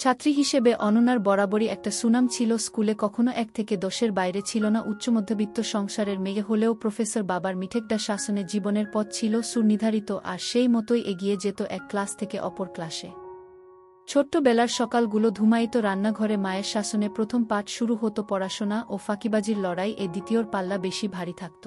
ছাত্রী হিসেবে অনন্যার বরাবরই একটা সুনাম ছিল, স্কুলে কখনো 1 থেকে 10-এর বাইরে ছিল না। উচ্চমধ্যবিত্ত সংসারের মেয়ে হলেও প্রফেসর বাবার মিঠেকটা শাসনে জীবনের পথ ছিল সুনির্ধারিত, আর সেই মতোই এগিয়ে যেত এক ক্লাস থেকে অপর ক্লাসে। ছোট্টবেলার সকালগুলো ধুমায়িত, রান্নাঘরে মায়ের শাসনে প্রথম পাঠ শুরু হতো, পড়াশোনা ও ফাঁকিবাজির লড়াই, এ দ্বিতীয়র পাল্লা বেশি ভারী থাকত।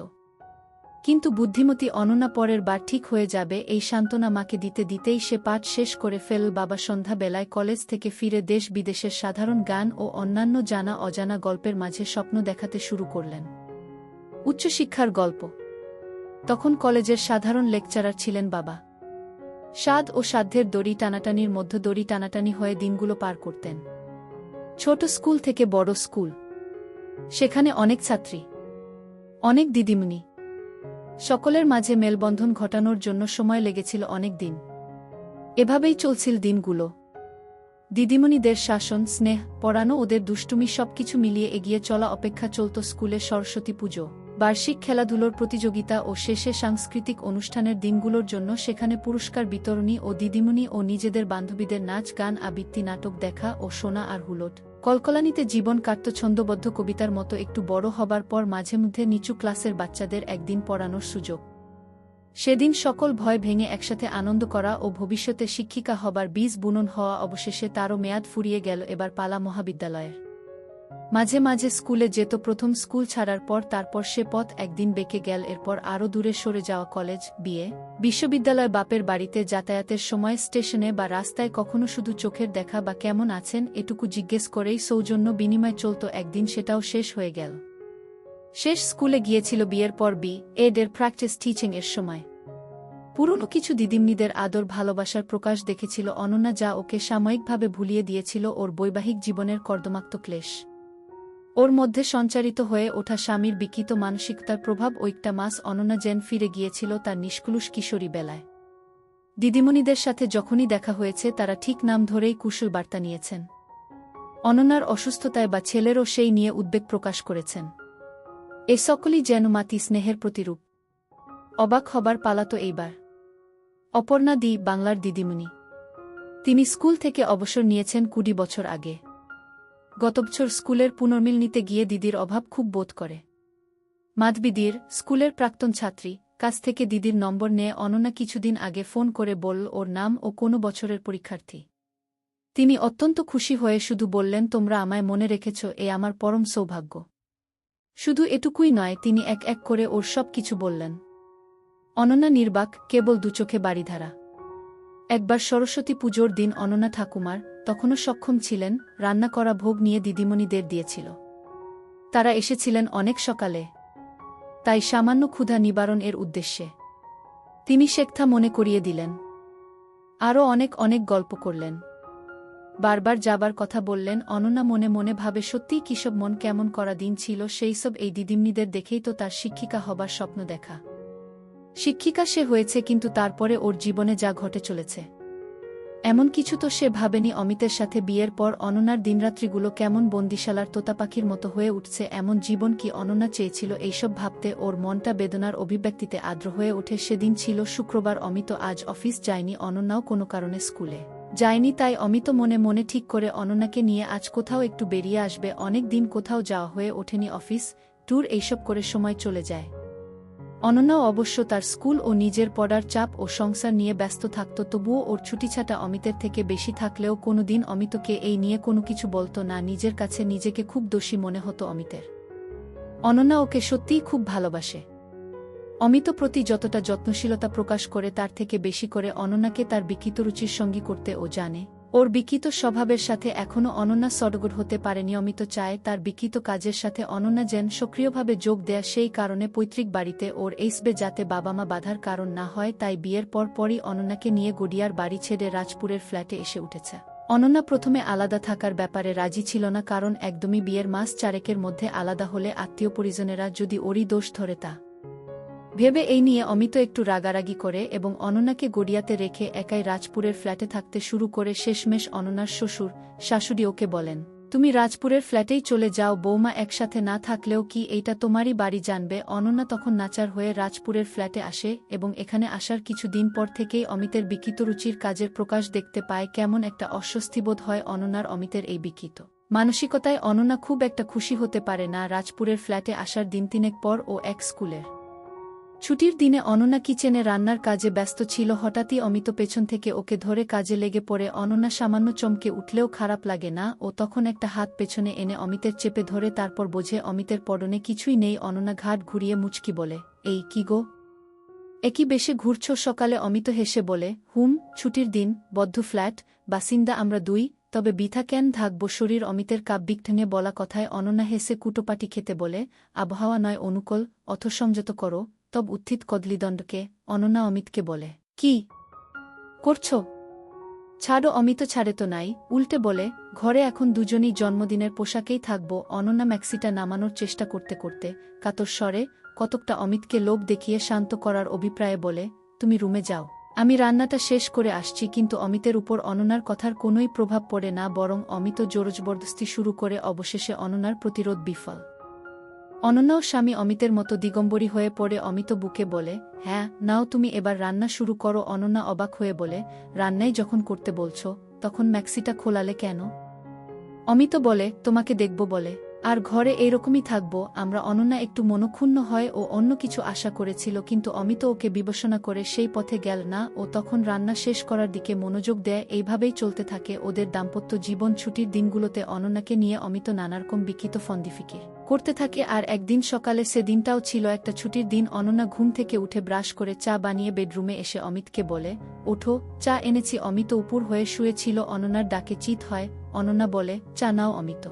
কিন্তু বুদ্ধিমতী অনন্যা পরের বার ঠিক হয়ে যাবে, এই সান্ত্বনা মাকে দিতে দিতেই সে পাঠ শেষ করে ফেলল। বাবা সন্ধ্যা বেলায় কলেজ থেকে ফিরে দেশ বিদেশের সাধারণ গান ও অন্যান্য জানা অজানা গল্পের মাঝে স্বপ্ন দেখাতে শুরু করলেন। উচ্চশিক্ষার গল্প। তখন কলেজের সাধারণ লেকচারার ছিলেন বাবা। সাধ ও সাধ্যের দড়ি টানাটানির মধ্যে দড়ি টানাটানি হয়ে দিনগুলো পার করতেন। ছোট স্কুল থেকে বড় স্কুল, সেখানে অনেক ছাত্রী, অনেক দিদিমণি, সকলের মাঝে মেলবন্ধন ঘটানোর জন্য সময় লেগেছিল অনেক দিন। এভাবেই চলছিল দিনগুলো। দিদিমণিদের শাসন, স্নেহ, পড়ানো, ওদের দুষ্টুমি, সবকিছু মিলিয়ে এগিয়ে চলা অপেক্ষা চলত স্কুলে সরস্বতী পুজো, বার্ষিক খেলাধুলোর প্রতিযোগিতা ও শেষে সাংস্কৃতিক অনুষ্ঠানের দিনগুলোর জন্য সেখানে পুরস্কার বিতরণী ও দিদিমণি ও নিজেদের বান্ধবীদের নাচ, গান, আবৃত্তি, নাটক দেখা ও শোনা আর হুলট কলকলানিতে জীবন কাটত ছন্দবদ্ধ কবিতার মতো। একটু বড় হবার পর মাঝে মধ্যে নিচু ক্লাসের বাচ্চাদের একদিন পড়ানোর সুযোগ। সেদিন সকল ভয় ভেঙে একসাথে আনন্দ করা ও ভবিষ্যতে শিক্ষিকা হবার বীজ বুনন হওয়া। অবশেষে তারও মেয়াদ ফুরিয়ে গেল, এবার পালা মহাবিদ্যালয়ের। মাঝে মাঝে স্কুলে যেত, প্রথম স্কুল ছাড়ার পর তারপর সে পথ একদিন বেঁকে গেল, এরপর আরও দূরে সরে যাওয়া কলেজ, বিয়ে, বিশ্ববিদ্যালয়, বাপের বাড়িতে যাতায়াতের সময় স্টেশনে বা রাস্তায় কখনো শুধু চোখের দেখা বা কেমন আছেন এটুকু জিজ্ঞেস করেই সৌজন্য বিনিময় চলত। একদিন সেটাও শেষ হয়ে গেল। শেষ স্কুলে গিয়েছিল বিয়ের পর এডের প্র্যাকটিস টিচিং এর সময়। পুরনো কিছু দিদিমণিদের আদর ভালোবাসার প্রকাশ দেখেছিল অনন্যা, যা ওকে সাময়িকভাবে ভুলিয়ে দিয়েছিল ওর বৈবাহিক জীবনের কর্দমাক্ত ক্লেশ। ওর মধ্যে সঞ্চারিত হয়ে ওঠা স্বামীর বিকৃত মানসিকতার প্রভাব। ওইটা মাস অনন্যা যেন ফিরে গিয়েছিল তার নিষ্কুলুষ কিশোরী বেলায়। দিদিমণিদের সাথে যখনই দেখা হয়েছে তারা ঠিক নাম ধরেই কুশল বার্তা নিয়েছেন। অনন্যার অসুস্থতায় বা ছেলেরও সেই নিয়ে উদ্বেগ প্রকাশ করেছেন। এ সকলই যেন মাতি স্নেহের প্রতিরূপ। অবাক হবার পালা তো এইবার। অপর্ণা দি, বাংলার দিদিমণি। তিনি স্কুল থেকে অবসর নিয়েছেন 20 বছর আগে। গত বছর স্কুলের পুনর্মিল নিতে গিয়ে দিদির অভাব খুব বোধ করে। মাধবীদির, স্কুলের প্রাক্তন ছাত্রী, কাছ থেকে দিদির নম্বর নিয়ে অনন্যা কিছুদিন আগে ফোন করে বলল ওর নাম ও কোনো বছরের পরীক্ষার্থী। তিনি অত্যন্ত খুশি হয়ে শুধু বললেন, তোমরা আমায় মনে রেখেছ, এ আমার পরম সৌভাগ্য। শুধু এটুকুই নয়, তিনি এক এক করে ওর সব কিছু বললেন। অনন্যা নির্বাক, কেবল দুচোখে বাড়িধারা। একবার সরস্বতী পুজোর দিন অনন্যা ঠাকুমার, তখনও সক্ষম ছিলেন, রান্না করা ভোগ নিয়ে দিদিমণিদের দিয়েছিল। তারা এসেছিলেন অনেক সকালে, তাই সামান্য ক্ষুধা নিবারণ এর উদ্দেশ্যে তিনি শেকথা মনে করিয়ে দিলেন। আরও অনেক অনেক গল্প করলেন, বারবার যাবার কথা বললেন। অনন্যা মনে মনে ভাবে, সত্যিই কিসব মন কেমন করা দিন ছিল সেইসব। এই দিদিমণিদের দেখেই তো তার শিক্ষিকা হবার স্বপ্ন দেখা। শিক্ষিকা সে হয়েছে, কিন্তু তারপরে ওর জীবনে যা ঘটে চলেছে, এমন কিছু তো সে ভাবেনি। অমিতের সাথে বিয়ের পর অনন্যার দিনরাত্রিগুলো কেমন বন্দিশালার তোতাপাখির মতো হয়ে উঠছে। এমন জীবন কি অনন্যা চেয়েছিল? এইসব ভাবতে ওর মনটা বেদনার অভিব্যক্তিতে আর্দ্র হয়ে ওঠে। সেদিন ছিল শুক্রবার। অমিত আজ অফিস যায়নি, অনন্যাও কোনো কারণে স্কুলে যায়নি। তাই অমিত মনে মনে ঠিক করে অনন্যাকে নিয়ে আজ কোথাও একটু বেরিয়ে আসবে। অনেক দিন কোথাও যাওয়া হয়ে ওঠেনি, অফিস ট্যুর এইসব করে সময় চলে যায়। অনন্যাও অবশ্য তার স্কুল ও নিজের পড়ার চাপ ও সংসার নিয়ে ব্যস্ত থাকত। তবুও ওর ছুটিছাটা অমিতের থেকে বেশি থাকলেও কোনোদিন অমিতকে এই নিয়ে কোনো কিছু বলত না। নিজের কাছে নিজেকে খুব দোষী মনে হতো অমিতের। অনন্যা ওকে সত্যিই খুব ভালোবাসে। অমিত প্রতি যতটা যত্নশীলতা প্রকাশ করে তার থেকে বেশি করে অনন্যাকে তার বিকৃত রুচির সঙ্গী করতে ও জানে। ওর বিকৃত স্বভাবের সাথে এখনও অনন্যা সডগর হতে পারেনি। অমিত চায় তার বিকৃত কাজের সাথে অনন্যা যেন সক্রিয়ভাবে যোগ দেয়া। সেই কারণে পৈতৃক বাড়িতে ওর এইসবে যাতে বাবা মা বাধার কারণ না হয়, তাই বিয়ের পরই অনন্যাকে নিয়ে গড়িয়ার বাড়ি ছেড়ে রাজপুরের ফ্ল্যাটে এসে উঠেছে। অনন্যা প্রথমে আলাদা থাকার ব্যাপারে রাজি ছিল না, কারণ একদমই বিয়ের মাস চারেকের মধ্যে আলাদা হলে আত্মীয় পরিজনেরা যদি ওরই দোষ ধরে তা ভেবে এই নিয়ে অমিত একটু রাগারাগি করে এবং অনন্যাকে গড়িয়াতে রেখে একাই রাজপুরের ফ্ল্যাটে থাকতে শুরু করে। শেষমেশ অনন্যার শ্বশুর শাশুড়ি ওকে বলেন, তুমি রাজপুরের ফ্ল্যাটেই চলে যাও বৌমা, একসাথে না থাকলেও কি এইটা তোমারই বাড়ি জানবে। অনন্যা তখন নাচার হয়ে রাজপুরের ফ্ল্যাটে আসে এবং এখানে আসার কিছু দিন পর থেকেই অমিতের বিকৃত রুচির কাজের প্রকাশ দেখতে পায়। কেমন একটা অস্বস্তিবোধ হয় অনন্যার অমিতের এই বিকৃত মানসিকতায়। অনন্যা খুব একটা খুশি হতে পারে না রাজপুরের ফ্ল্যাটে আসার দিন তিনেক পর। ও এক স্কুলের ছুটির দিনে অনন্যা কিচেনে রান্নার কাজে ব্যস্ত ছিল। হঠাৎই অমিত পেছন থেকে ওকে ধরে কাজে লেগে পড়ে। অনন্যা সামান্য চমকে উঠলেও খারাপ লাগে না। ও তখন একটা হাত পেছনে এনে অমিতের চেপে ধরে, তারপর বোঝে অমিতের পরনে কিছুই নেই। অনন্যা ঘাট ঘুরিয়ে মুচকি বলে, এই কি গো, একই বেশে ঘুরছ সকালে? অমিত হেসে বলে, ছুটির দিন, বদ্ধ ফ্ল্যাট, বাসিন্দা আমরা দুই, তবে বৃথা কেন থাকব শরীর। অমিতের কাব্যিক ঢঙে বলা কথায় অনন্যা হেসে কুটোপাটি খেতে বলে, আবহাওয়া নয় অনুকূল, অথসংযত করো তব উত্থিত কদলিদণ্ডকে। অনন্যা অমিতকে বলে, কি করছ? ছাড়ো। অমিত ছাড়ে তো নাই, উল্টে বলে, ঘরে এখন দুজনই জন্মদিনের পোশাকেই থাকব। অনন্যা ম্যাক্সিটা নামানোর চেষ্টা করতে করতে কাতর স্বরে কতকটা অমিতকে লোভ দেখিয়ে শান্ত করার অভিপ্রায়ে বলে, তুমি রুমে যাও, আমি রান্নাটা শেষ করে আসছি। কিন্তু অমিতের উপর অনন্যার কথার কোনোই প্রভাব পড়ে না, বরং অমিত জোরজবরদস্তি শুরু করে। অবশেষে অনন্যার প্রতিরোধ বিফল। অনন্যাও স্বামী অমিতের মতো দিগম্বরী হয়ে পড়ে। অমিত বুকে বলে, হ্যাঁ নাও তুমি এবার রান্না শুরু করো। অনন্যা অবাক হয়ে বলে, রান্নাই যখন করতে বলছো তখন ম্যাক্সিটা খোলালে কেন? অমিত বলে, তোমাকে দেখব বলে। আর ঘরে এইরকমই থাকব আমরা। অনন্যা একটু মনক্ষুণ্ণ হয়। ও অন্য কিছু আশা করেছিল, কিন্তু অমিত ওকে বিবেচনা করে সেই পথে গেল না। ও তখন রান্না শেষ করার দিকে মনোযোগ দেয়। এইভাবেই চলতে থাকে ওদের দাম্পত্য জীবন। ছুটির দিনগুলোতে অনন্যাকে নিয়ে অমিত নানারকম বিকৃত ফন্দিফিকির করতে থাকে। আর একদিন সকালে, সে দিনটাও ছিল একটা ছুটির দিন, অনন্যা ঘুম থেকে উঠে ব্রাশ করে চা বানিয়ে বেডরুমে এসে অমিতকে বলে, ওঠো, চা এনেছি। অমিত উপর হয়ে শুয়েছিল। অনন্যার ডাকে চিৎ হয়। অনন্যা বলে, চা নাও। অমিত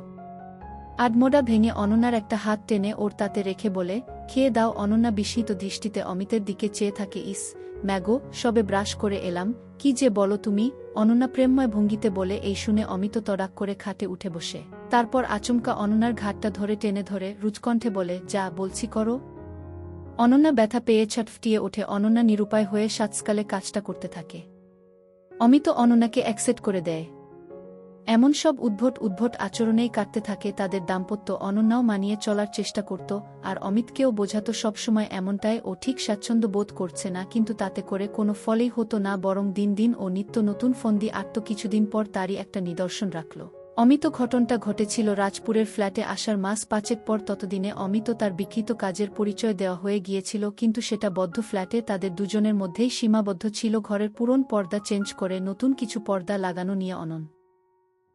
আডমোডা ভেঙে অনন্যার একটা হাত টেনে ওর তাতে রেখে বলে, খেয়ে দাও। অনন্যা বিস্মিত দৃষ্টিতে অমিতের দিকে চেয়ে থাকে। ইস ম্যাগো, সবে ব্রাশ করে এলাম, কি যে বলো তুমি। অনন্যা প্রেমময় ভঙ্গিতে বলে। এই শুনে অমিত তড়াক করে খাটে উঠে বসে। তারপর আচমকা অনন্যার ঘাটটা ধরে টেনে ধরে রুচকণ্ঠে বলে, যা বলছি করো। অনন্যা ব্যথা পেয়ে ছটফটিয়ে ওঠে। অনন্যা নিরুপায় হয়ে সাতসকালে কাজটা করতে থাকে। অমিত অনন্যাকে অ্যাকসেপ্ট করে দেয়। এমন সব উদ্ভট আচরণেই কাটতে থাকে তাদের দাম্পত্য। অনন্যাও মানিয়ে চলার চেষ্টা করত, আর অমিতকেও বোঝাতো সবসময় এমনটাই ও ঠিক স্বাচ্ছন্দ্য বোধ করছে না। কিন্তু তাতে করে কোনো ফলেই হতো না, বরং দিন দিন ও নিত্য নতুন ফন্দি আটত। কিছুদিন পর তারই একটা নিদর্শন রাখল অমিত। ঘটনটা ঘটেছিল রাজপুরের ফ্ল্যাটে আসার মাস পাঁচেক পর। ততদিনে অমিত তার বিকৃত কাজের পরিচয় দেওয়া হয়ে গিয়েছিল, কিন্তু সেটা বদ্ধ ফ্ল্যাটে তাদের দুজনের মধ্যেই সীমাবদ্ধ ছিল। ঘরের পুরন পর্দা চেঞ্জ করে নতুন কিছু পর্দা লাগানো নিয়ে অনন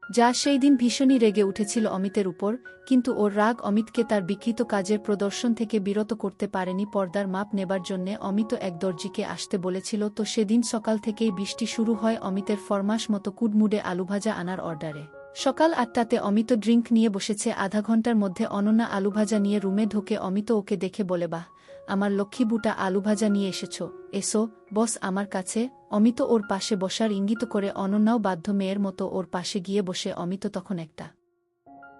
যা সেই দিন ভীষণই রেগে উঠেছিল অমিতের উপর। কিন্তু ওর রাগ অমিতকে তার বিকৃত কাজের প্রদর্শন থেকে বিরত করতে পারেনি। পর্দার মাপ নেবার জন্যে অমিত এক দর্জিকে আসতে বলেছিল, তো সেদিন সকাল থেকেই বৃষ্টি শুরু হয় অমিতের ফরমাশ মতো কুডমুডে আলুভাজা আনার অর্ডারে। সকাল ৮টাতে অমিত ড্রিঙ্ক নিয়ে বসেছে। আধা ঘন্টার মধ্যে অনন্যা আলুভাজা নিয়ে রুমে ঢোকে। অমিত ওকে দেখে বলে, বাহ, আমার লক্ষ্মী বুটা আলুভাজা নিয়ে এসেছ, এসো বস আমার কাছে। অমিত ওর পাশে বসার ইঙ্গিত করে। অনন্যাও বাধ্য মেয়ের মতো ওর পাশে গিয়ে বসে। অমিত তখন একটা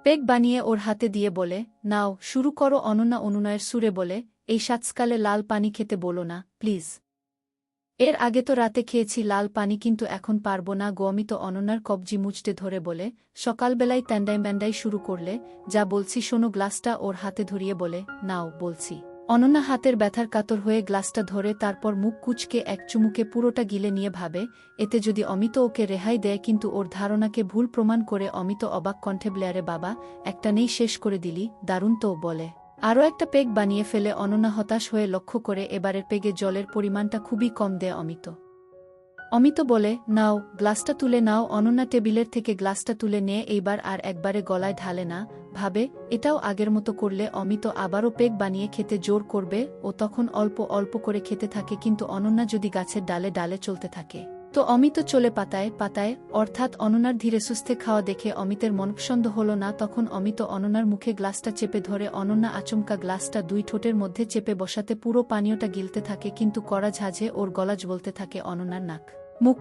পেগ বানিয়ে ওর হাতে দিয়ে বলে, নাও শুরু করো। অনন্যা অনুনয়ের সুরে বলে, এই সাতসকালে লাল পানি খেতে বলো না প্লিজ। এর আগে তো রাতে খেয়েছি লাল পানি, কিন্তু এখন পারবো না গো। অমিত অনন্যার কবজি মুচড়ে ধরে বলে, সকালবেলায় ট্যান্ডাই ব্যান্ডাই শুরু করলে, যা বলছি শোনো। গ্লাসটা ওর হাতে ধরিয়ে বলে, নাও বলছি। অনন্যা হাতের ব্যথার কাতর হয়ে গ্লাসটা ধরে, তারপর মুখ কুঁচকে এক চুমুকে পুরোটা গিলে নিয়ে ভাবে, এতে যদি অমিত ওকে রেহাই দেয়। কিন্তু ওর ধারণাকে ভুল প্রমাণ করে অমিত অবাক কণ্ঠে বলে, আরে বাবা, একটা নেই শেষ করে দিলি, দারুণ তো। বলে আরও একটা পেগ বানিয়ে ফেলে। অনন্যা হতাশ হয়ে লক্ষ্য করে এবারের পেগে জলের পরিমাণটা খুবই কম দেয় অমিত। অমিত বলে, নাও গ্লাসটা তুলে নাও। অনন্যা টেবিলের থেকে গ্লাসটা তুলে নিয়ে এইবার আর একবারে গলায় ঢালে না, ভাবে এটাও আগের মতো করলে অমিত আবারও পেগ বানিয়ে খেতে জোর করবে। ও তখন অল্প অল্প করে খেতে থাকে। কিন্তু অনন্যা যদি গাছের ডালে ডালে চলতে থাকে, তো অমিত চলে পাতায় পাতায়। অর্থাৎ অনন্যার ধীরে সুস্থে খাওয়া দেখে অমিতের মনপসন্দ হল না। তখন অমিত অনন্যার মুখে গ্লাসটা চেপে ধরে। অনন্যা আচমকা গ্লাসটা দুই ঠোঁটের মধ্যে চেপে বসাতে পুরো পানীয়টা গিলতে থাকে, কিন্তু কড়া ঝাঁঝে ওর গলা জ্বলতে থাকে। অনন্যার নাক মুখ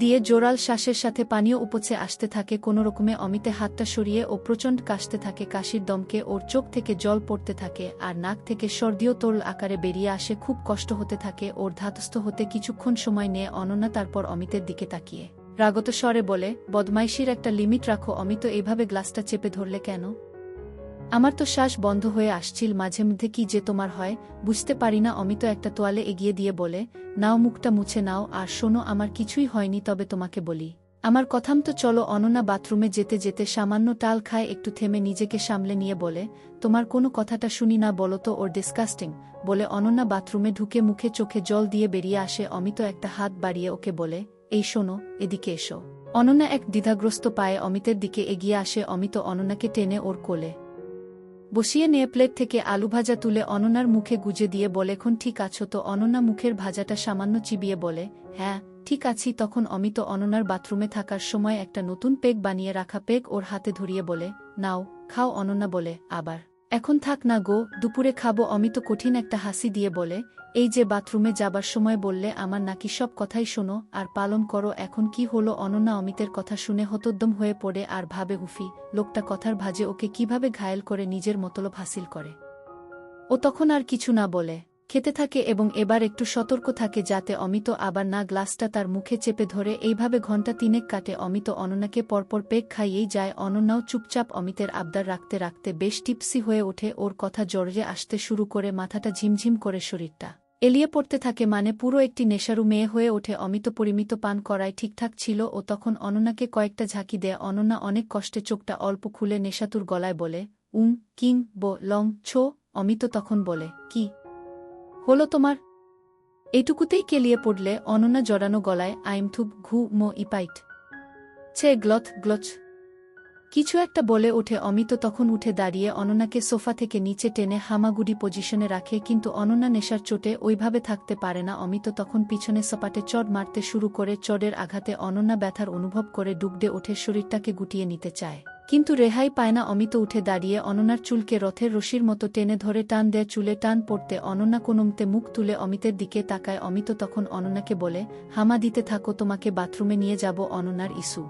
দিয়ে জোরাল শ্বাসের সাথে পানীয় উপচে আসতে থাকে। কোনোরকমে অমিতে হাতটা সরিয়ে ও প্রচণ্ড কাশতে থাকে। কাশির দমকে ওর চোখ থেকে জল পড়তে থাকে, আর নাক থেকে সর্দিও তরল আকারে বেরিয়ে আসে। খুব কষ্ট হতে থাকে ওর ধাতস্থ হতে। কিছুক্ষণ সময় নিয়ে অনন্যা তারপর অমিতের দিকে তাকিয়ে রাগত স্বরে বলে, বদমাইশির একটা লিমিট রাখো অমিত। এইভাবে গ্লাসটা চেপে ধরলে কেন? আমার তো শ্বাস বন্ধ হয়ে আসছিল মাঝে মধ্যে। কি যে তোমার হয় বুঝতে পারি না। অমিত একটা তোয়ালে এগিয়ে দিয়ে বলে, নাও, মুখটা মুছে নাও। আর শোনো, আমার কিছুই হয়নি, তবে তোমাকে বলি আমার কথাম তো। চলো। অনন্যা বাথরুমে যেতে যেতে সামান্য টাল খায়, একটু থেমে নিজেকে সামলে নিয়ে বলে, তোমার কোনো কথাটা শুনি না বলো তো। ওর ডিসকাস্টিং বলে অনন্যা বাথরুমে ঢুকে মুখে চোখে জল দিয়ে বেরিয়ে আসে। অমিত একটা হাত বাড়িয়ে ওকে বলে, এই শোনো, এদিকে এসো। অনন্যা এক দ্বিধাগ্রস্ত পায়ে অমিতের দিকে এগিয়ে আসে। অমিত অনন্যাকে টেনে ওর কোলে বসিয়ে নিয়ে প্লেট থেকে আলু ভাজা তুলে অনন্যার মুখে গুজে দিয়ে বলে, এখন ঠিক আছো তো? অনন্যা মুখের ভাজাটা সামান্য চিবিয়ে বলে, হ্যাঁ ঠিক আছি। তখন অমিত অনন্যার বাথরুমে থাকার সময় একটা নতুন পেগ বানিয়ে রাখা পেগ ওর হাতে ধরিয়ে বলে, নাও খাও। অনন্যা বলে, আবার? এখন থাক না গো, দুপুরে খাবো। অমিত কঠিন একটা হাসি দিয়ে বলে, এই যে বাথরুমে যাবার সময় বললে আমার নাকি সব কথাই শোনো আর পালন করো, এখন কি হলো? অনন্যা অমিতের কথা শুনে হতোদ্যম হয়ে পড়ে আর ভাবে, হুফি, লোকটা কথার ভাজে ওকে কিভাবে ঘায়েল করে নিজের মতলব হাসিল করে। ও তখন আর কিছু না বলে খেতে থাকে এবং এবার একটু সতর্ক থাকে যাতে অমিত আবার না গ্লাসটা তার মুখে চেপে ধরে। এইভাবে ঘণ্টা তিনেক কাটে। অমিত অনন্যাকে পরপর পেগ খাইয়েই যায়। অনন্যাও চুপচাপ অমিতের আবদার রাখতে রাখতে বেশ টিপসি হয়ে ওঠে। ওর কথা জড়িয়ে আসতে শুরু করে, মাথাটা ঝিমঝিম করে, শরীরটা এলিয়ে পড়তে থাকে, মানে পুরো একটি নেশারু মেয়ে হয়ে ওঠে। অমিত পরিমিত পান করায় ঠিকঠাক ছিল। ও তখন অনন্যাকে কয়েকটা ঝাঁকি দেয়। অনন্যা অনেক কষ্টে চোখটা অল্প খুলে নেশাতুর গলায় বলে, কিং বো লং ছো। অমিত তখন বলে, কি হলো তোমার? এইটুকুতেই কেলিয়ে পড়লে? অনন্যা জড়ানো গলায়, আইম থুব ঘু মো ইপাইট ছে গ্লথ গ্লচ কিছু একটা বলে ওঠে। অমিত তখন উঠে দাঁড়িয়ে অনন্যাকে সোফা থেকে নিচে টেনে হামাগুড়ি পজিশনে রাখে, কিন্তু অনন্যা নেশার চোটে ওইভাবে থাকতে পারে না। অমিত তখন পিছনে সপাটে চড় মারতে শুরু করে। চড়ের আঘাতে অনন্যা ব্যথার অনুভব করে ডুবডে ওঠে, শরীরটাকে গুটিয়ে নিতে চায়, কিন্তু রেহাই পায় না। অমিত উঠে দাঁড়িয়ে অনন্যার চুলকে রথের রশির মতো টেনে ধরে টান দেয়। চুলে টান পড়তে অনন্যা কোনোমতে মুখ তুলে অমিতের দিকে তাকায়। অমিত তখন অনন্যাকে বলে, হামা দিতে থাকো, তোমাকে বাথরুমে নিয়ে যাব। অনন্যার ইস্যু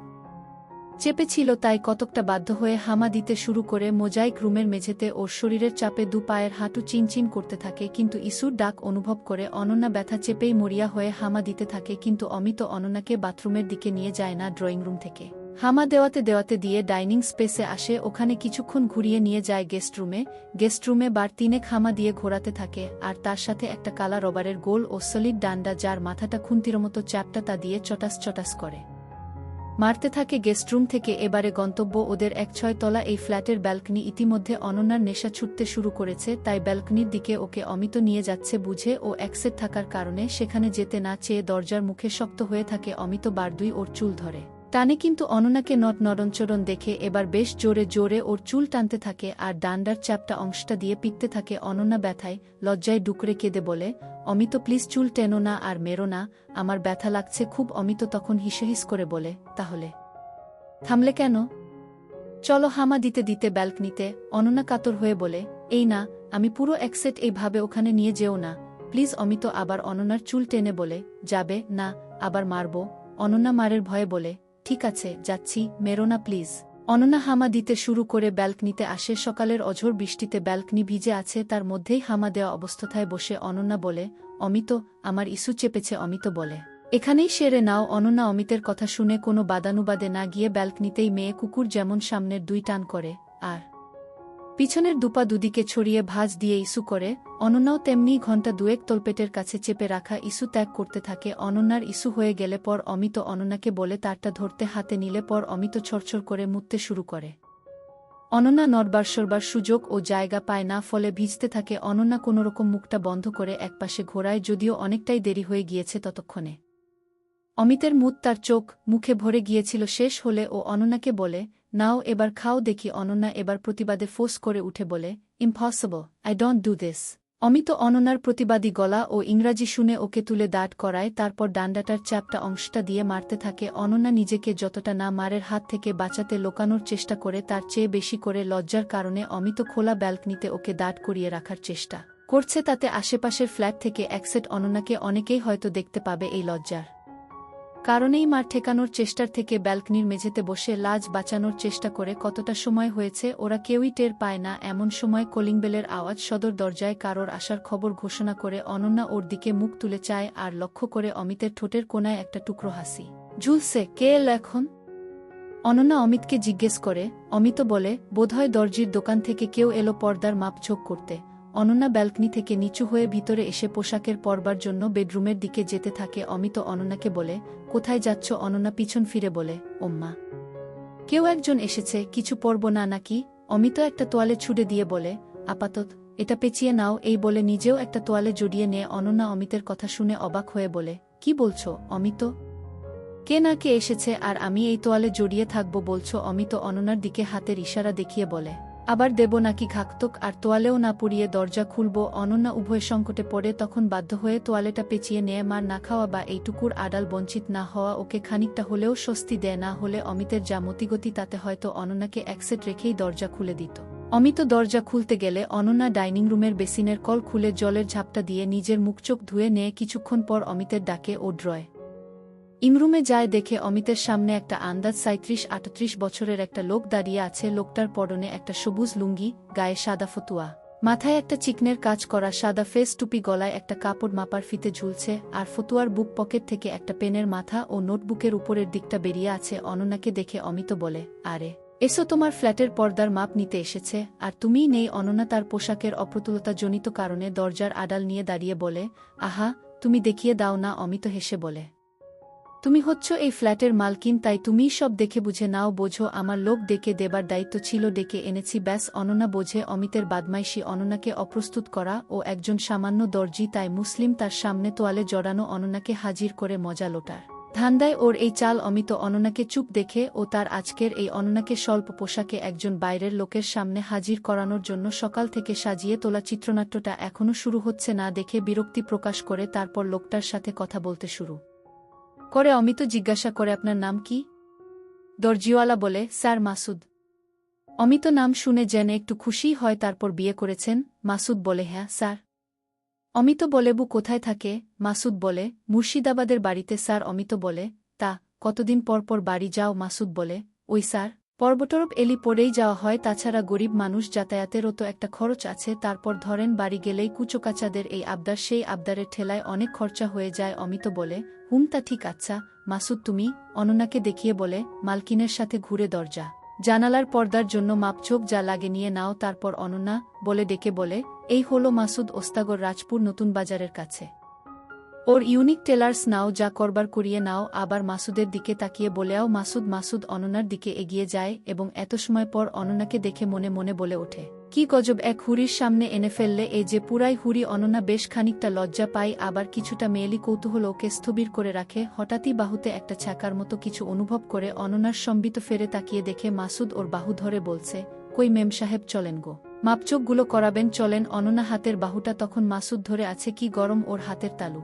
চেপেছিল, তাই কতকটা বাধ্য হয়ে হামা দিতে শুরু করে। মোজাইক রুমের মেঝেতে ওর শরীরের চাপে দু পায়ের হাঁটু চিনচিন করতে থাকে, কিন্তু ইস্যুর ডাক অনুভব করে অনন্যা ব্যথা চেপেই মরিয়া হয়ে হামা দিতে থাকে। কিন্তু অমিত অনন্যাকে বাথরুমের দিকে নিয়ে যায় না, ড্রয়িং রুম থেকে হামা দেওয়াতে দেওয়াতে দিয়ে ডাইনিং স্পেসে আসে। ওখানে কিছুক্ষণ ঘুরিয়ে নিয়ে যায় গেস্ট রুমে বার তিনেক হামা দিয়ে ঘোরাতে থাকে, আর তার সাথে একটা কালা রবারের গোল ও সলিড ডান্ডা যার মাথাটা খুন্তির মতো চ্যাপটা, তা দিয়ে চটাস চটাস করে মারতে থাকে। গেস্টরুম থেকে এবারে গন্তব্য ওদের ১-৬ তলা এই ফ্ল্যাটের ব্যালকনি। ইতিমধ্যে অনন্যার নেশা ছুটতে শুরু করেছে, তাই ব্যালকনির দিকে ওকে অমিত নিয়ে যাচ্ছে বুঝে ও একসেট থাকার কারণে সেখানে যেতে না চেয়ে দরজার মুখে শক্ত হয়ে থাকে। অমিত বারদুই ওর চুল ধরে টানে, কিন্তু অনন্যাকে নড়নচড়ন দেখে এবার বেশ জোরে জোরে ওর চুল টানতে থাকে আর ডান্ডার চ্যাপটা অংশটা দিয়ে পিটতে থাকে। অনন্যা ব্যথায় লজ্জায় ডুকরে কেঁদে বলে, অমিত প্লিজ চুল টেনো না আর মেরো না, আমার ব্যথা লাগছে খুব। অমিত তখন হিসহিস করে বলে, তাহলে থামলে কেন? চলো হামা দিতে দিতে ব্যালকনিতে। অনন্যা কাতর হয়ে বলে, এই না, আমি পুরো একসেট, এইভাবে ওখানে নিয়ে যেও না প্লিজ। অমিত আবার অনন্যার চুল টেনে বলে, যাবে না, আবার মারব। অনন্যা মারের ভয়ে বলে, ঠিক আছে যাচ্ছি, মেরো না প্লিজ। অনন্যা হামা দিতে শুরু করে ব্যালকনিতে আসে। সকালের অঝোর বৃষ্টিতে ব্যালকনি ভিজে আছে, তার মধ্যেই হামা দেওয়া অবস্থায় বসে অনন্যা বলে, অমিত আমার ইস্যু চেপেছে। অমিত বলে, এখানেই সেরে নাও। অনন্যা অমিতের কথা শুনে কোনো বাদানুবাদে না গিয়ে ব্যালকনিতেই মেয়ে কুকুর যেমন সামনের 2 টান করে আর পিছনের দুপা দুদিকে ছড়িয়ে ভাঁজ দিয়ে ইস্যু করে, অনন্যাও তেমনি ঘণ্টা 2 তলপেটের কাছে চেপে রাখা ইস্যু ত্যাগ করতে থাকে। অনন্যার ইস্যু হয়ে গেলে পর অমিত অনন্যাকে বলে তারটা ধরতে, হাতে নিলে পর অমিত ছড়ছড় করে মুততে শুরু করে। অনন্যা নড়বার সরবার সুযোগ ও জায়গা পায় না, ফলে ভিজতে থাকে। অনন্যা কোনোরকম মুখটা বন্ধ করে একপাশে ঘোরায়, যদিও অনেকটাই দেরি হয়ে গিয়েছে ততক্ষণে। অমিতের মুত তার চোখ মুখে ভরে গিয়েছিল। শেষ হলে ও অনন্যাকে বলে, নাও এবার খাও দেখি। অনন্যা এবার প্রতিবাদে ফোর্স করে উঠে বলে, impossible, I don't do this. Amit অনন্যার প্রতিবাদী গলা ও ইংরাজি শুনে ওকে তুলে দাঁড় করায়, তারপর ডান্ডাটার চ্যাপটা অংশটা দিয়ে মারতে থাকে। অনন্যা নিজেকে যতটা না মারের হাত থেকে বাঁচাতে লোকানোর চেষ্টা করে, তার চেয়ে বেশি করে লজ্জার কারণে অমিত খোলা ব্যালকনিতে ওকে দাঁড় করিয়ে রাখার চেষ্টা করছে, তাতে আশেপাশের ফ্ল্যাট থেকে একসেট অনন্যাকে অনেকেই হয়তো দেখতে পাবে। এই লজ্জার কারণেই মার ঠেকানোর চেষ্টার থেকে ব্যালকনির মেঝেতে বসে লাজ বাঁচানোর চেষ্টা করে। কতটা সময় হয়েছে ওরা কেউই টের পায় না। এমন সময় কলিংবেলের আওয়াজ, সদর দরজায় কারোর আসার খবর ঘোষণা করে। অনন্যা ওর দিকে মুখ তুলে চায় আর লক্ষ্য করে অমিতের ঠোঁটের কোণায় একটা টুকরো হাসি। ঝুলছে, কে এলো এখন? অনন্যা অমিতকে জিজ্ঞেস করে। অমিত বলে, বোধহয় দর্জির দোকান থেকে কেউ এলো পর্দার মাপঝোঁক করতে। অনন্যা ব্যালকনি থেকে নিচু হয়ে ভিতরে এসে পোশাকের পরবার জন্য বেডরুমের দিকে যেতে থাকে। অমিত অনন্যাকে বলে, কোথায় যাচ্ছ? অনন্যা পিছন ফিরে বলে, ওম্মা, কেউ একজন এসেছে, কিছু পরব না নাকি? অমিত একটা তোয়ালে ছুড়ে দিয়ে বলে, আপাতত এটা পেঁচিয়ে নাও। এই বলে নিজেও একটা তোয়ালে জড়িয়ে নিয়ে অনন্যা অমিতের কথা শুনে অবাক হয়ে বলে, কি বলছো অমিত? কে না কে এসেছে আর আমি এই তোয়ালে জড়িয়ে থাকবো বলছো? অমিত অনন্যার দিকে হাতের ইশারা দেখিয়ে বলে, আবার দেব নাকি ঘাকতক? আর তোয়ালেও না পুড়িয়ে দরজা খুলব? অনন্যা উভয় সংকটে পড়ে তখন বাধ্য হয়ে তোয়ালেটা পেঁচিয়ে নিয়ে মার না খাওয়া বা এইটুকুর আড়াল বঞ্চিত না হওয়া ওকে খানিকটা হলেও স্বস্তি দেয়। না হলে অমিতের যা মতিগতি তাতে হয়তো অনন্যাকে একসেট রেখেই দরজা খুলে দিত। অমিত দরজা খুলতে গেলে অনন্যা ডাইনিং রুমের বেসিনের কল খুলে জলের ঝাপটা দিয়ে নিজের মুখচোখ ধুয়ে নিয়ে কিছুক্ষণ পর অমিতের ডাকে ও ড্রয় ইমরুমে যায়। দেখে অমিতের সামনে একটা আন্দাজ 37-38 বছরের একটা লোক দাঁড়িয়ে আছে। লোকটার পরনে একটা সবুজ লুঙ্গি, গায়ে সাদা ফতুয়া, মাথায় একটা চিকনের কাজ করা সাদা ফেস টুপি, গলায় একটা কাপড় মাপার ফিতে ঝুলছে, আর ফতুয়ার বুক পকেট থেকে একটা পেনের মাথা ও নোটবুকের উপরের দিকটা বেরিয়ে আছে। অনন্যাকে দেখে অমিত বলে, আরে এসো, তোমার ফ্ল্যাটের পর্দার মাপ নিতে এসেছে। আর তুমিই নেই? অনন্যা তার পোশাকের অপ্রতুলতাজনিত কারণে দরজার আড়াল নিয়ে দাঁড়িয়ে বলে, আহা, তুমি দেখিয়ে দাও না। অমিত হেসে বলে, তুমি হচ্ছ এই ফ্ল্যাটের মালকিন, তাই তুমিই সব দেখে বুঝে নাও। বোঝো, আমার লোক ডেকে দেবার দায়িত্ব ছিল, ডেকে এনেছি ব্যাস। অনন্যা বোঝে অমিতের বাদমাইশি, অনন্যাকে অপ্রস্তুত করা। ও একজন সামান্য দর্জি, তাই মুসলিম তার সামনে তোয়ালে জড়ানো অনন্যাকে হাজির করে মজা লোটার ধান্দায় ওর এই চাল। অমিত অনন্যাকে চুপ দেখে ও তার আজকের এই অনন্যাকে স্বল্প পোশাকে একজন বাইরের লোকের সামনে হাজির করানোর জন্য সকাল থেকে সাজিয়ে তোলা চিত্রনাট্যটা এখনও শুরু হচ্ছে না দেখে বিরক্তি প্রকাশ করে তারপর লোকটার সাথে কথা বলতে শুরু করে। অমিত জিজ্ঞাসা করে, আপনার নাম কি? দর্জিওয়ালা বলে, স্যার মাসুদ। অমিত নাম শুনে জেনে একটু খুশি হয়। তারপর বিয়ে করেছেন? মাসুদ বলে, হ্যাঁ স্যার। অমিত বলে, বু কোথায় থাকে? মাসুদ বলে, মুর্শিদাবাদের বাড়িতে স্যার। অমিত বলে, তা কতদিন পর পর বাড়ি যাও? মাসুদ বলে, ওই স্যার, পর্বটরপ এলি পরেই যাওয়া হয়, তাছাড়া গরিব মানুষ, যাতায়াতেরও তো একটা খরচ আছে। তারপর ধরেন বাড়ি গেলেই কুচোকাচাদের এই আবদার সেই আবদারের ঠেলায় অনেক খরচা হয়ে যায়। অমিত বলে, হুম, তা ঠিক। আচ্ছা মাসুদ, তুমি? অনন্যাকে দেখিয়ে বলে, মালকিনের সাথে ঘুরে দরজা জানালার পর্দার জন্য মাপঝোঁক যা লাগে নিয়ে নাও। তারপর অনন্যা বলে ডেকে বলে, এই হলো মাসুদ, ওস্তাগর, রাজপুর নতুন বাজারের কাছে। ওর ইউনিক টেলার্স নাও, যা করবার করিয়ে নাও। আবার মাসুদের দিকে তাকিয়ে বলেও মাসুদ। মাসুদ অনন্যার দিকে এগিয়ে যায় এবং এত সময় পর অনন্যাকে দেখে মনে মনে বলে ওঠে, কি গজব, এক হুরির সামনে এনে ফেললে এ যে পুরাই হুরি। অনন্যা বেশ খানিকটা লজ্জা পায়, আবার কিছুটা মেয়েলি কৌতূহল ওকে স্থবির করে রাখে। হঠাৎই বাহুতে একটা ছ্যাঁকার মতো কিছু অনুভব করে অনন্যার সম্বিত ফেরে তাকিয়ে দেখে মাসুদ ওর বাহু ধরে বলছে, কই মেম সাহেব, চলেন গো, মাপচোকগুলো করাবেন, চলেন। অনন্যা হাতের বাহুটা তখন মাসুদ ধরে আছে, কি গরম ওর হাতের তালু,